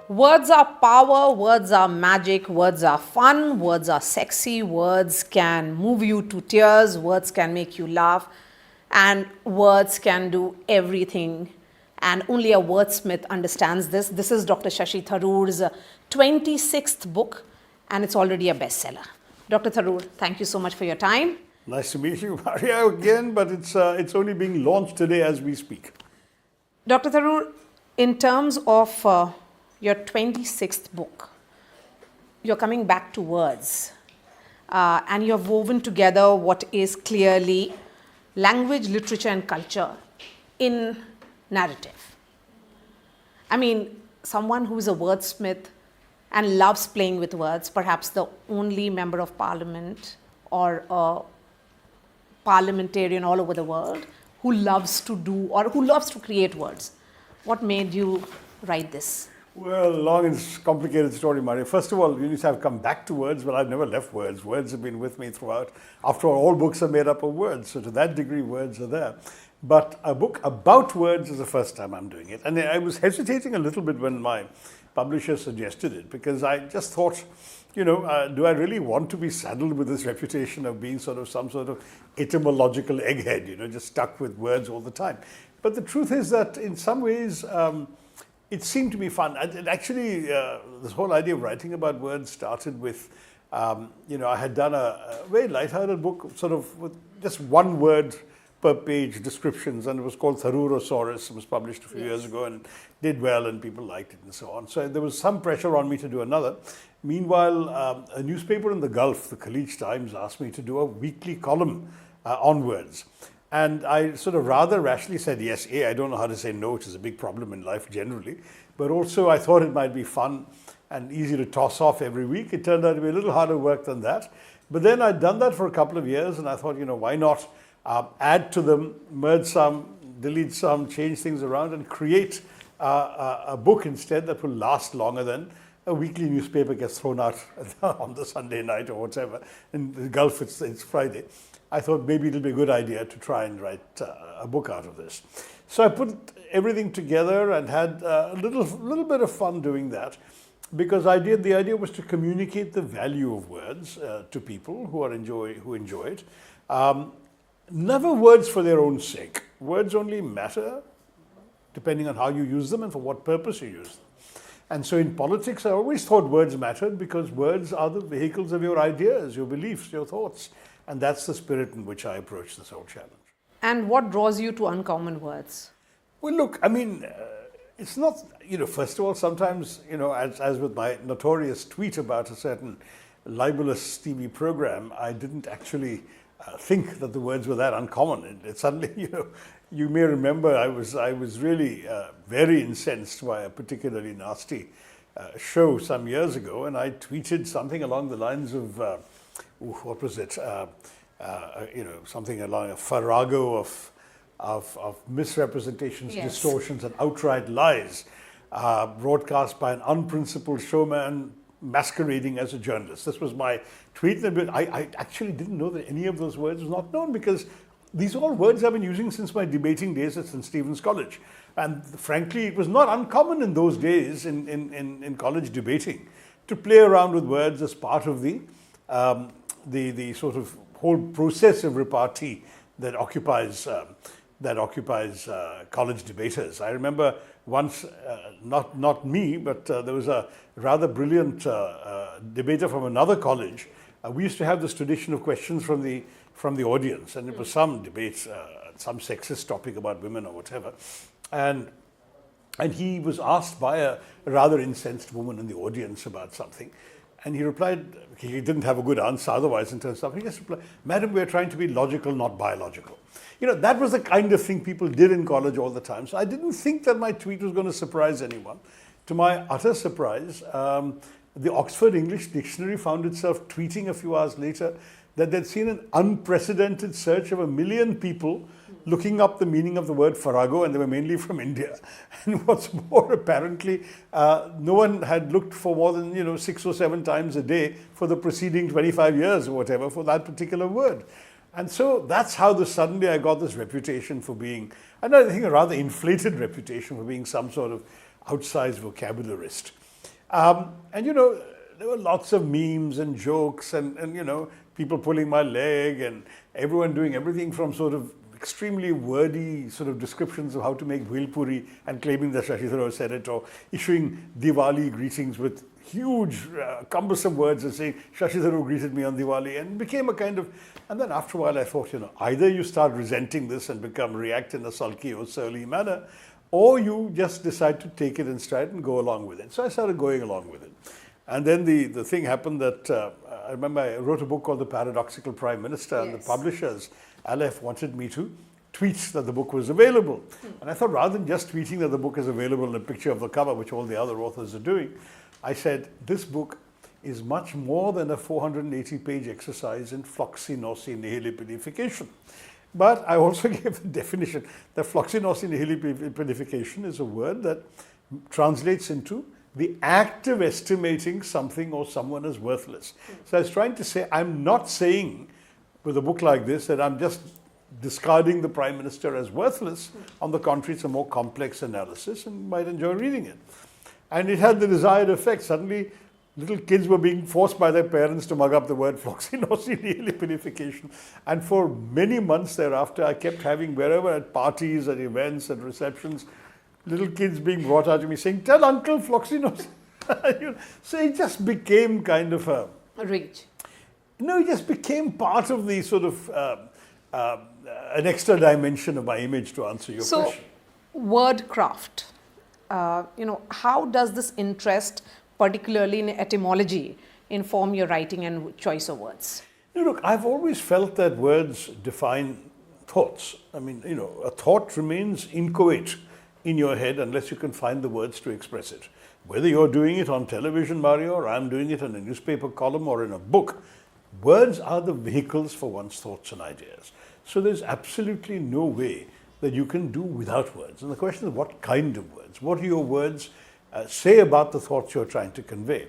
Words are power, words are magic, words are fun, words are sexy, words can move you to tears, words can make you laugh, and words can do everything. And only a wordsmith understands this. This is Dr. Shashi Tharoor's 26th book, and it's already a bestseller. Dr. Tharoor, thank you so much for your time. Nice to meet you, Marya, again, but it's only being launched today as we speak. Dr. Tharoor, in terms of your 26th book, you're coming back to words, and you have woven together what is clearly language, literature, and culture in narrative. I mean, someone who is a wordsmith and loves playing with words, perhaps the only member of parliament or a parliamentarian all over the world who loves to do or who loves to create words. What made you write this? Well, long and complicated story, Marya. First of all, you need to have come back to words, but I've never left words. Words have been with me throughout. After all books are made up of words, so to that degree, words are there. But a book about words is the first time I'm doing it. And I was hesitating a little bit when my publisher suggested it, because I just thought, do I really want to be saddled with this reputation of being sort of some sort of etymological egghead, just stuck with words all the time? But the truth is that in some ways, it seemed to be fun. Actually, this whole idea of writing about words started with, I had done a very lighthearted book, sort of with just one word per page descriptions, and it was called Tharoorosaurus. It was published a few years ago and did well, and people liked it and so on. So there was some pressure on me to do another. Meanwhile, a newspaper in the Gulf, the Khaleej Times, asked me to do a weekly column on words. And I sort of rather rashly said yes. I don't know how to say no, which is a big problem in life generally. But also I thought it might be fun and easy to toss off every week. It turned out to be a little harder work than that. But then I'd done that for a couple of years, and I thought, why not add to them, merge some, delete some, change things around, and create a book instead that will last longer than a weekly newspaper gets thrown out on the Sunday night or whatever. In the Gulf, it's Friday. I thought maybe it'll be a good idea to try and write a book out of this. So I put everything together and had a little bit of fun doing that, because the idea was to communicate the value of words to people who enjoy it. Never words for their own sake. Words only matter depending on how you use them and for what purpose you use them. And so in politics, I always thought words mattered, because words are the vehicles of your ideas, your beliefs, your thoughts. And that's the spirit in which I approach this whole challenge. And what draws you to uncommon words? Well, look, it's not, first of all, sometimes, as with my notorious tweet about a certain libelous TV program, I didn't actually think that the words were that uncommon. It suddenly, you may remember I was really very incensed by a particularly nasty show some years ago, and I tweeted something along the lines of, what was it? Something along a farrago of misrepresentations, yes, distortions, and outright lies, broadcast by an unprincipled showman masquerading as a journalist. This was my tweet. I actually didn't know that any of those words was not known, because these are all words I've been using since my debating days at St. Stephen's College. And frankly, it was not uncommon in those days in college debating to play around with words as part of the sort of whole process of repartee that occupies college debaters. I remember once, not me, but there was a rather brilliant debater from another college. We used to have this tradition of questions from the audience, and it was some debate, some sexist topic about women or whatever, and he was asked by a rather incensed woman in the audience about something. And he replied, he didn't have a good answer otherwise in terms of stuff. He just replied, "Madam, we're trying to be logical, not biological." That was the kind of thing people did in college all the time. So I didn't think that my tweet was going to surprise anyone. To my utter surprise, the Oxford English Dictionary found itself tweeting a few hours later that they'd seen an unprecedented search of 1 million people looking up the meaning of the word farrago, and they were mainly from India. And what's more, apparently, no one had looked for more than 6 or 7 times a day for the preceding 25 years or whatever for that particular word. And so that's how suddenly I got this reputation for being, and I think a rather inflated reputation for being some sort of outsized vocabularists. And there were lots of memes and jokes and people pulling my leg and everyone doing everything from sort of extremely wordy sort of descriptions of how to make bhel puri and claiming that Shashi Tharoor said it, or issuing Diwali greetings with huge cumbersome words and saying Shashi Tharoor greeted me on Diwali, and became a kind of, and then after a while I thought, either you start resenting this and react in a sulky or surly manner, or you just decide to take it in stride and go along with it. So I started going along with it. And then the thing happened that I remember I wrote a book called The Paradoxical Prime Minister, and the publishers, Aleph, wanted me to tweet that the book was available. And I thought, rather than just tweeting that the book is available in a picture of the cover, which all the other authors are doing, I said, this book is much more than a 480-page exercise in floxinosi nihilipedification. But I also gave the definition that floxinosi nihilipedification is a word that translates into the act of estimating something or someone as worthless. So I was trying to say, I'm not saying with a book like this that I'm just discarding the Prime Minister as worthless. On the contrary, it's a more complex analysis and you might enjoy reading it. And it had the desired effect. Suddenly, little kids were being forced by their parents to mug up the word floxinosi nihilipedification. And for many months thereafter, I kept having, wherever at parties, at events, at receptions, little kids being brought out to me saying, tell Uncle floxinosi. So it just became kind of a rage. No, it just became part of the sort of an extra dimension of my image, to answer your question. So, wordcraft. How does this interest, particularly in etymology, inform your writing and choice of words? Look, I've always felt that words define thoughts. I mean, a thought remains inchoate in your head unless you can find the words to express it. Whether you're doing it on television, Marya, or I'm doing it in a newspaper column or in a book, words are the vehicles for one's thoughts and ideas. So there's absolutely no way that you can do without words. And the question is, what kind of words? What do your words say about the thoughts you're trying to convey?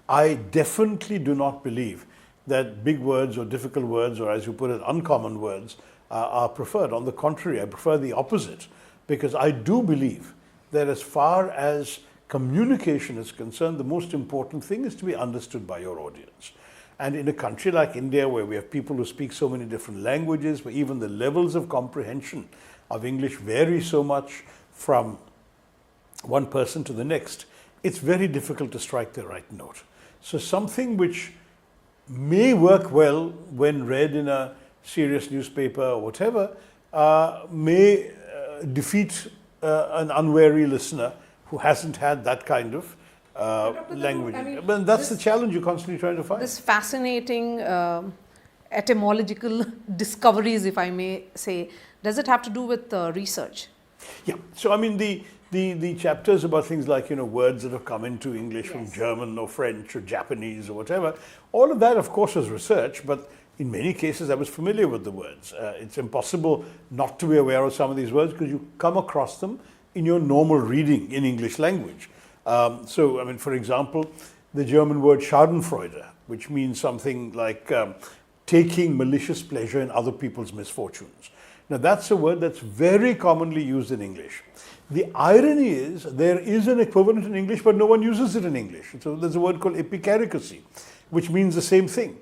I definitely do not believe that big words or difficult words, or as you put it, uncommon words, are preferred. On the contrary, I prefer the opposite, because I do believe that as far as communication is concerned, the most important thing is to be understood by your audience. And in a country like India, where we have people who speak so many different languages, where even the levels of comprehension of English vary so much from one person to the next, it's very difficult to strike the right note. So something which may work well when read in a serious newspaper or whatever may defeat an unwary listener who hasn't had that kind of language. But that's the challenge you're constantly trying to find. This fascinating etymological discoveries, if I may say, does it have to do with research? Yeah. So, I mean, the chapters about things like, words that have come into English from German or French or Japanese or whatever, all of that, of course, was research, but in many cases I was familiar with the words. It's impossible not to be aware of some of these words because you come across them in your normal reading in English language. So, I mean, for example, the German word Schadenfreude, which means something like taking malicious pleasure in other people's misfortunes. Now, that's a word that's very commonly used in English. The irony is there is an equivalent in English, but no one uses it in English. So there's a word called epicaricacy, which means the same thing,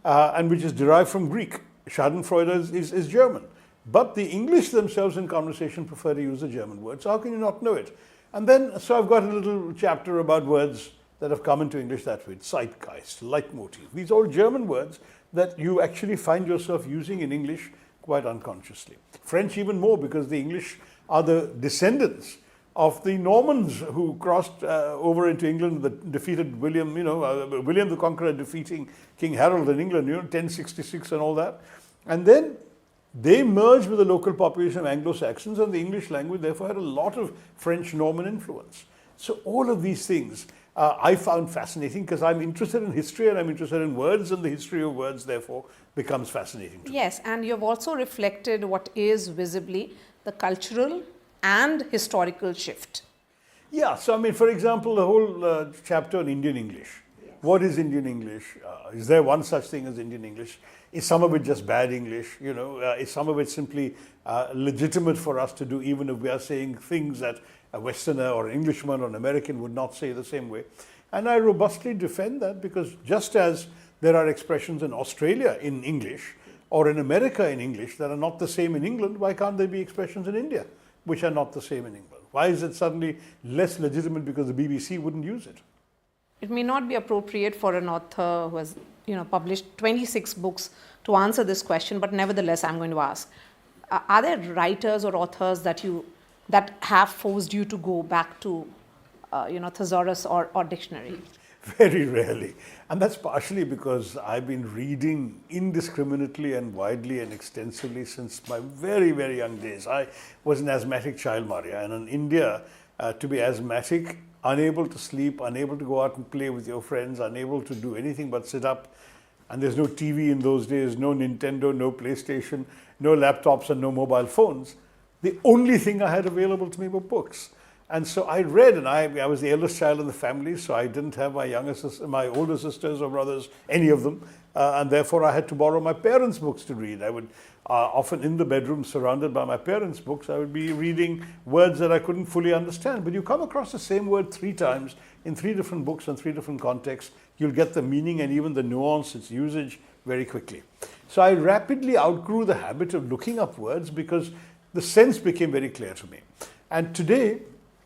and which is derived from Greek. Schadenfreude is German. But the English themselves in conversation prefer to use the German word. So how can you not know it? And then, so I've got a little chapter about words that have come into English that way. Zeitgeist, leitmotif. These are all German words that you actually find yourself using in English quite unconsciously. French even more, because the English are the descendants of the Normans who crossed over into England, that defeated William, William the Conqueror defeating King Harold in England, 1066 and all that. And then they merged with the local population of Anglo-Saxons, and the English language therefore had a lot of French Norman influence. So all of these things I found fascinating because I'm interested in history and I'm interested in words, and the history of words therefore becomes fascinating to me. Yes, and you've also reflected what is visibly the cultural and historical shift. Yeah, so I mean, for example, the whole chapter on Indian English. Yes. What is Indian English? Is there one such thing as Indian English? Is some of it just bad English? Is some of it simply legitimate for us to do, even if we are saying things that a Westerner or an Englishman or an American would not say the same way? And I robustly defend that, because just as there are expressions in Australia in English or in America in English that are not the same in England, why can't there be expressions in India which are not the same in England? Why is it suddenly less legitimate because the BBC wouldn't use it? It may not be appropriate for an author who has, published 26 books to answer this question, but nevertheless, I'm going to ask: are there writers or authors that have forced you to go back to, thesaurus or dictionary? Very rarely. And that's partially because I've been reading indiscriminately and widely and extensively since my very, very young days. I was an asthmatic child, Marya, and in India, to be asthmatic, unable to sleep, unable to go out and play with your friends, unable to do anything but sit up, and there's no TV in those days, no Nintendo, no PlayStation, no laptops and no mobile phones. The only thing I had available to me were books. And so I read, and I was the eldest child in the family, so I didn't have my older sisters or brothers, any of them, and therefore I had to borrow my parents' books to read. I would often in the bedroom, surrounded by my parents' books, I would be reading words that I couldn't fully understand. But you come across the same word 3 times in 3 different books and 3 different contexts, you'll get the meaning and even the nuance, its usage very quickly. So I rapidly outgrew the habit of looking up words because the sense became very clear to me. And today,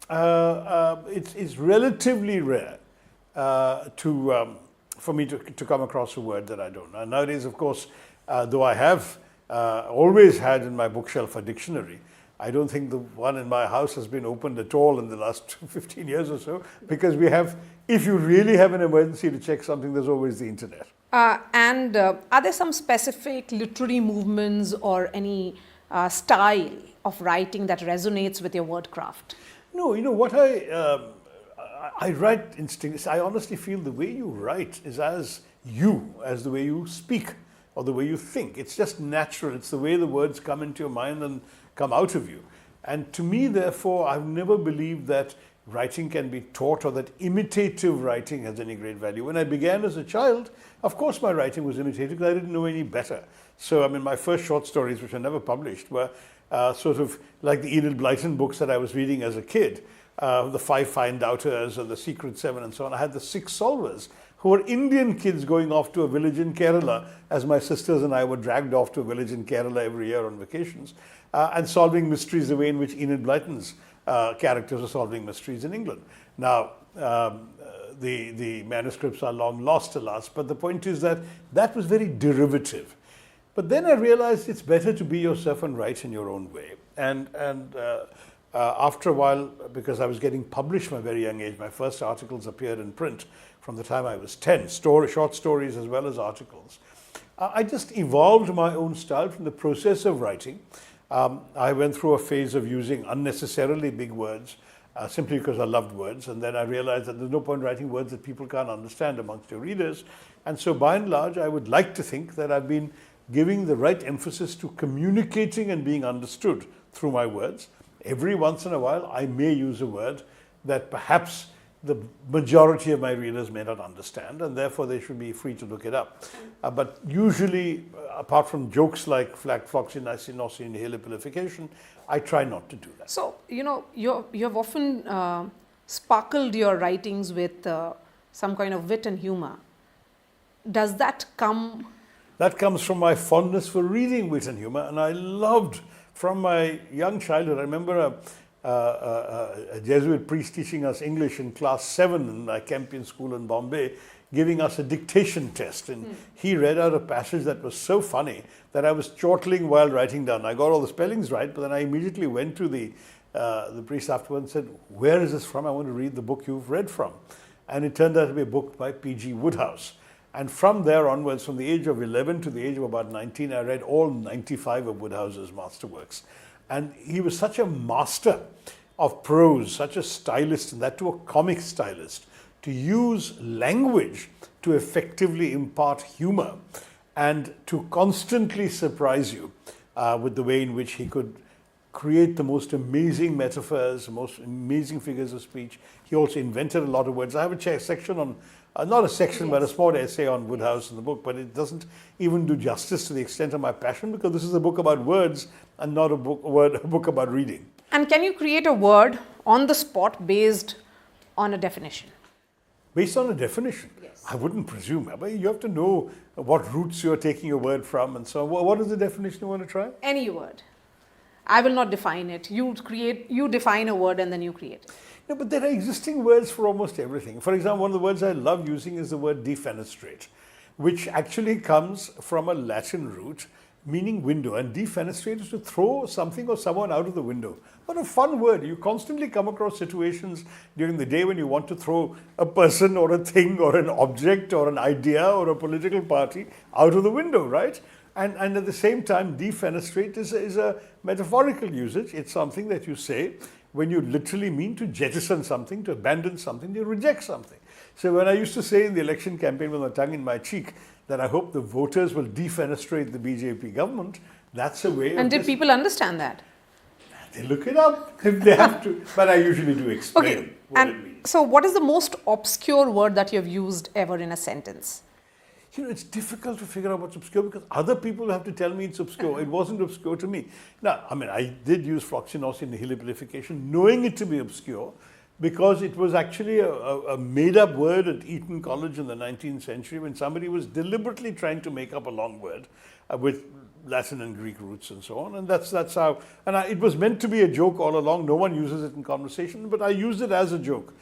it's relatively rare for me to come across a word that I don't know. Nowadays, of course, though I have always had in my bookshelf a dictionary, I don't think the one in my house has been opened at all in the last 15 years or so, because we have, if you really have an emergency to check something, there's always the internet. And are there some specific literary movements or any style of writing that resonates with your wordcraft? No, what I write instinctively. I honestly feel the way you write is as the way you speak or the way you think. It's just natural. It's the way the words come into your mind and come out of you. And to me, therefore, I've never believed that writing can be taught or that imitative writing has any great value. When I began as a child, of course my writing was imitative because I didn't know any better. So, my first short stories, which I never published, were sort of like the Enid Blyton books that I was reading as a kid, the 5 Fine Doubters and the Secret 7 and so on. I had the 6 Solvers, who were Indian kids going off to a village in Kerala, as my sisters and I were dragged off to a village in Kerala every year on vacations, and solving mysteries the way in which Enid Blyton's characters are solving mysteries in England. Now, the manuscripts are long lost, alas, but the point is that was very derivative. But then I realized it's better to be yourself and write in your own way. And after a while, because I was getting published from a very young age, my first articles appeared in print from the time I was 10, short stories as well as articles. I just evolved my own style from the process of writing. I went through a phase of using unnecessarily big words, simply because I loved words. And then I realized that there's no point writing words that people can't understand amongst your readers. And so by and large, I would like to think that I've been giving the right emphasis to communicating and being understood through my words. Every once in a while, I may use a word that perhaps the majority of my readers may not understand, and therefore they should be free to look it up. But usually, apart from jokes like flack, floxy, nicey, nosy, nihilipilification, I try not to do that. So, you have often sparkled your writings with some kind of wit and humor. Does that come? That comes from my fondness for reading wit and humor, and I loved, from my young childhood, I remember a Jesuit priest teaching us English in class 7 in my Campion school in Bombay, giving us a dictation test. And he read out a passage that was so funny that I was chortling while writing down. I got all the spellings right, but then I immediately went to the priest afterwards and said, "Where is this from? I want to read the book you've read from." And it turned out to be a book by P.G. Wodehouse. And from there onwards, from the age of 11 to the age of about 19, I read all 95 of Wodehouse's masterworks. And he was such a master of prose, such a stylist, and that too a comic stylist, to use language to effectively impart humor and to constantly surprise you with the way in which he could create the most amazing metaphors, the most amazing figures of speech. He also invented a lot of words. I have a section on, not a section, but a small essay on Wodehouse in the book, but it doesn't even do justice to the extent of my passion, because this is a book about words and not a book about reading. And can you create a word on the spot based on a definition? based on a definition. Yes. I wouldn't presume. But you have to know what roots you're taking a word from and so on. What is the definition you want to try? Any word. I will not define it. You define a word and then you create it. No, but there are existing words for almost everything. For example, one of the words I love using is the word defenestrate, which actually comes from a Latin root meaning window. And defenestrate is to throw something or someone out of the window. What a fun word. You constantly come across situations during the day when you want to throw a person or a thing or an object or an idea or a political party out of the window, right? And at the same time, defenestrate is a metaphorical usage. It's something that you say when you literally mean to jettison something, to abandon something, to reject something. So when I used to say in the election campaign with my tongue in my cheek that I hope the voters will defenestrate the BJP government, that's a way And did people understand that? They look it up if they have to. But I usually do explain what it means. So what is the most obscure word that you have used ever in a sentence? You know, it's difficult to figure out what's obscure because other people have to tell me it's obscure. It wasn't obscure to me. Now, I mean, I did use floxinosis nihilipilification, knowing it to be obscure, because it was actually a made-up word at Eton College in the 19th century when somebody was deliberately trying to make up a long word with Latin and Greek roots and so on. And that's how, and it was meant to be a joke all along. No one uses it in conversation, but I used it as a joke.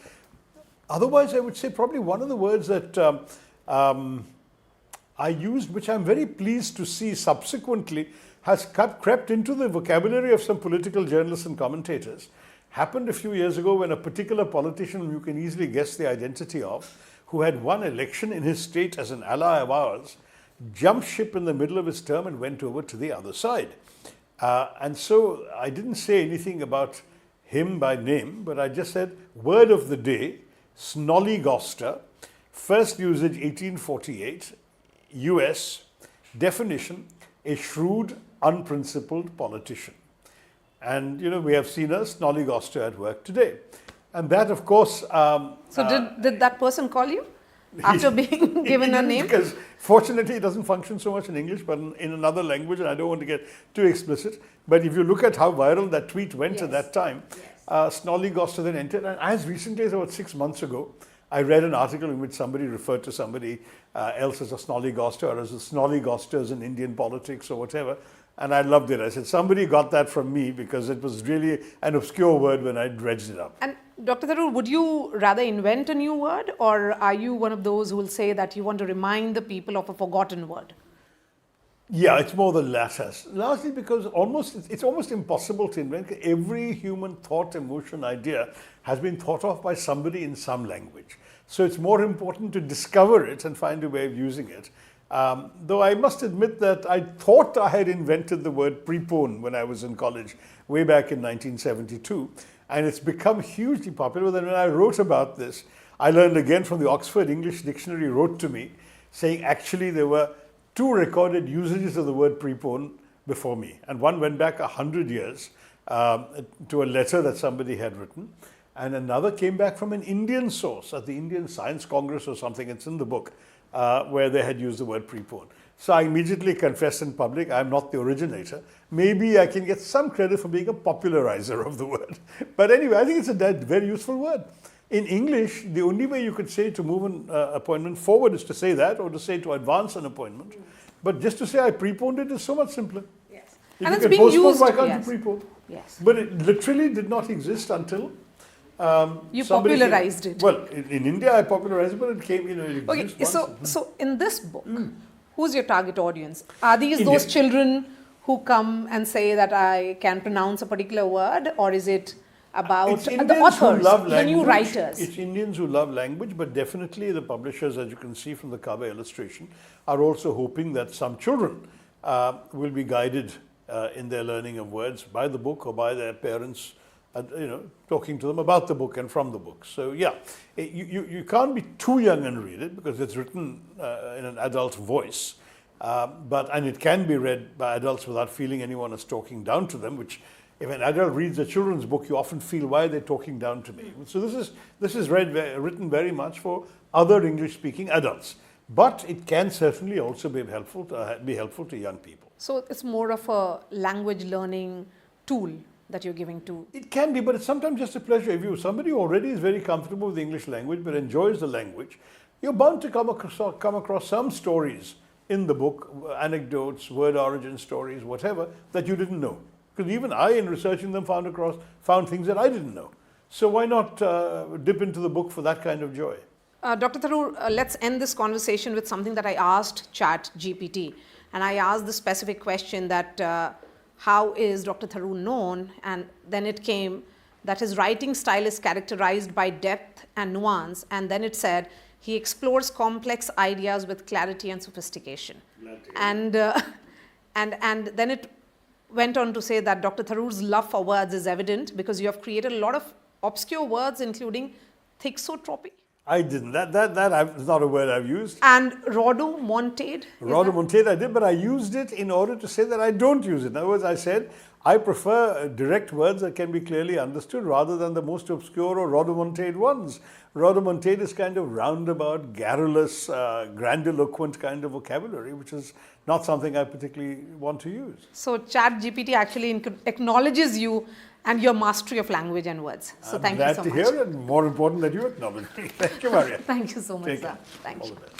Otherwise, I would say probably one of the words that I used, which I'm very pleased to see subsequently has crept into the vocabulary of some political journalists and commentators, happened a few years ago when a particular politician you can easily guess the identity of, who had won election in his state as an ally of ours, jumped ship in the middle of his term and went over to the other side. And so I didn't say anything about him by name, but I just said, word of the day, snollygoster, first usage 1848, US, definition, a shrewd, unprincipled politician. And, you know, we have seen a snollygoster at work today. And that, of course... did that person call you after being given a name? Because fortunately it doesn't function so much in English, but in another language, and I don't want to get too explicit. But if you look at how viral that tweet went at that time, snollygoster then entered. And as recently as about 6 months ago, I read an article in which somebody referred to somebody else as a snollygoster or as a snollygosters in Indian politics or whatever. And I loved it. I said, somebody got that from me because it was really an obscure word when I dredged it up. And Dr. Tharoor, would you rather invent a new word, or are you one of those who will say that you want to remind the people of a forgotten word? Yeah, it's more the latter. Largely because it's almost impossible to invent. Every human thought, emotion, idea has been thought of by somebody in some language. So it's more important to discover it and find a way of using it. Though I must admit that I thought I had invented the word prepone when I was in college way back in 1972. And it's become hugely popular. Then when I wrote about this, I learned again from the Oxford English Dictionary wrote to me saying actually there were 2 recorded usages of the word prepone before me. And one went back 100 years to a letter that somebody had written. And another came back from an Indian source at the Indian Science Congress or something. It's in the book where they had used the word prepone. So I immediately confessed in public, I'm not the originator. Maybe I can get some credit for being a popularizer of the word. But anyway, I think it's a very useful word. In English, the only way you could say to move an appointment forward is to say that, or to say to advance an appointment. But just to say I preponed it is so much simpler. Yes. If And you it's can being postpone, used. why can't you prepone? Yes. But it literally did not exist until You somebody popularized it. Well, in India I popularized it, but it came, it exists once. So in this book, who's your target audience? Are these those children who come and say that I can pronounce a particular word, or is it about the authors, the new writers? It's Indians who love language, but definitely the publishers, as you can see from the cover illustration, are also hoping that some children will be guided in their learning of words by the book or by their parents, talking to them about the book and from the book. So yeah, you can't be too young and read it because it's written in an adult voice. And it can be read by adults without feeling anyone is talking down to them, which if an adult reads a children's book, you often feel, why are they talking down to me? So this is written very much for other English-speaking adults. But it can certainly also be helpful to young people. So it's more of a language learning tool that you're giving to? It can be, but it's sometimes just a pleasure. If somebody who already is very comfortable with the English language but enjoys the language, you're bound to come across some stories in the book, anecdotes, word origin stories, whatever, that you didn't know. Because even I, in researching them, found things that I didn't know. So why not dip into the book for that kind of joy? Dr. Tharoor, let's end this conversation with something that I asked ChatGPT. And I asked the specific question that how is Dr. Tharoor known? And then it came that his writing style is characterized by depth and nuance. And then it said, he explores complex ideas with clarity and sophistication. And then it went on to say that Dr. Tharoor's love for words is evident because you have created a lot of obscure words, including thixotropy. I didn't. That is not a word I've used. And rhodomontade. Rhodomontade I did, but I used it in order to say that I don't use it. In other words, I said I prefer direct words that can be clearly understood rather than the most obscure or rhodomontade ones. Rhodomontade is kind of roundabout, garrulous, grandiloquent kind of vocabulary, which is not something I particularly want to use. So ChatGPT actually acknowledges you and your mastery of language and words. So thank you so much. I'm glad to hear, and more important that you acknowledge me. Thank you, Marya. Thank you so much, Take sir. care. Thank All you. the best.